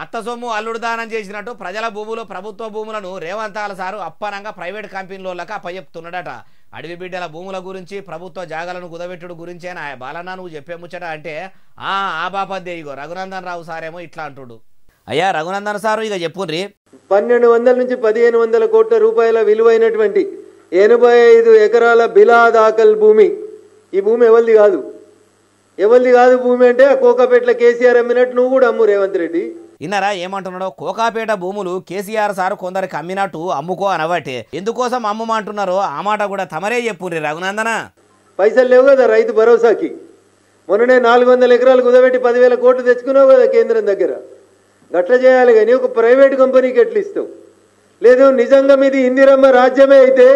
అత్త సొమ్ము అల్లుడు దానం చేసినట్టు ప్రజల భూములు ప్రభుత్వ భూములను రేవంతాల సారు అప్పనంగా ప్రైవేట్ కంపెనీలకు అప్పచెప్తున్నాడట. అడవి బిడ్డల భూముల గురించి ప్రభుత్వ జాగాలను కుదబెట్టుడు గురించేనా బాలన్న నువ్వు చెప్పే ముచ్చట అంటే ఆ బాపద్దే ఇగో రఘునందన్ రావు సారేమో ఇట్లా అంటుడు. అయ్యా రఘునందన్ సారు ఇక చెప్పుర్రి. 1200 నుంచి 1500 కోట్ల రూపాయల విలువైనటువంటి 85 ఎకరాల బిలా దాఖల్ భూమి. ఈ భూమి ఎవరిది కాదు భూమి అంటే కోకాపేటలో కేసీఆర్ అమ్మినట్టు నువ్వు కూడా అమ్ము రేవంత్ రెడ్డి. ఇన్నరా ఏమంటున్నాడో, కోకాపేట భూములు కేసీఆర్ సారు కొందరికి అమ్మినట్టు అమ్ముకో అనబట్టే ఎందుకోసం అమ్మమంటున్నారో ఆ మాట కూడా తమరే చెప్పుర్రి రఘునందన. పైసలు లేవు కదా రైతు భరోసాకి. మొన్ననే 400 ఎకరాలు కుదబెట్టి 10,000 కోట్లు తెచ్చుకున్నావు కదా కేంద్రం దగ్గర. గట్ల చేయాలి కానీ ఒక ప్రైవేట్ కంపెనీకి ఎట్లు ఇస్తావు? లేదు నిజంగా మీది ఇందిరమ్మ రాజ్యమే అయితే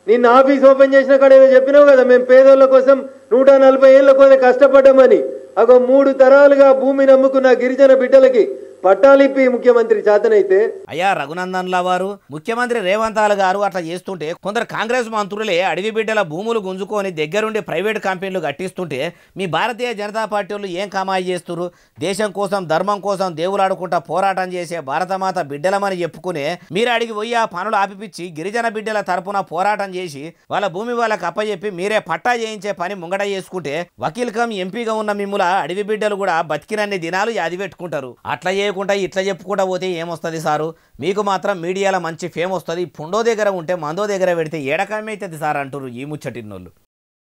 నిన్న ఆఫీస్ ఓపెన్ చేసిన కాడ ఏదో చెప్పినావు కదా, మేము పేదోళ్ళ కోసం 140 ఏళ్ళ కోసం కష్టపడ్డామని. అగో 3 తరాలుగా భూమిని నమ్ముకున్న గిరిజన బిడ్డలకి పట్టాలిప్పి ముఖ్యమంత్రి చేతనైతే. అయ్యా రఘునందన్ల వారు ముఖ్యమంత్రి రేవంతాల గారు అట్లా చేస్తుంటే కొందరు కాంగ్రెస్ మంత్రులే అడవి బిడ్డల భూములు గుంజుకొని దగ్గరుండి ప్రైవేట్ కంపెనీలు కట్టిస్తుంటే మీ భారతీయ జనతా పార్టీ వాళ్ళు ఏం కమాయి చేస్తున్నారు? దేశం కోసం ధర్మం కోసం దేవులాడుకుంటా పోరాటం చేసే భారతమాత బిడ్డలమని చెప్పుకునే మీరు అడిగి పోయి ఆ పనులు ఆపిపిచ్చి గిరిజన బిడ్డల తరపున పోరాటం చేసి వాళ్ళ భూమి వాళ్ళకి అప్పచెప్పి మీరే పట్టా చేయించే పని ముంగట చేసుకుంటే వకీల్కం ఎంపీగా ఉన్న మిమ్ముల అడవి బిడ్డలు కూడా బతికినన్ని దినాలు యాది పెట్టుకుంటారు. అట్లా చేయకుండా ఇట్లా చెప్పుకుంటా పోతే ఏమొస్తుంది సారు? మీకు మాత్రం మీడియాలో మంచి ఫేమ్ వస్తుంది. పుండో దగ్గర ఉంటే మందో దగ్గర పెడితే ఏడకమైతుంది సార్ అంటారు ఈ ముచ్చటిన్నోళ్ళు.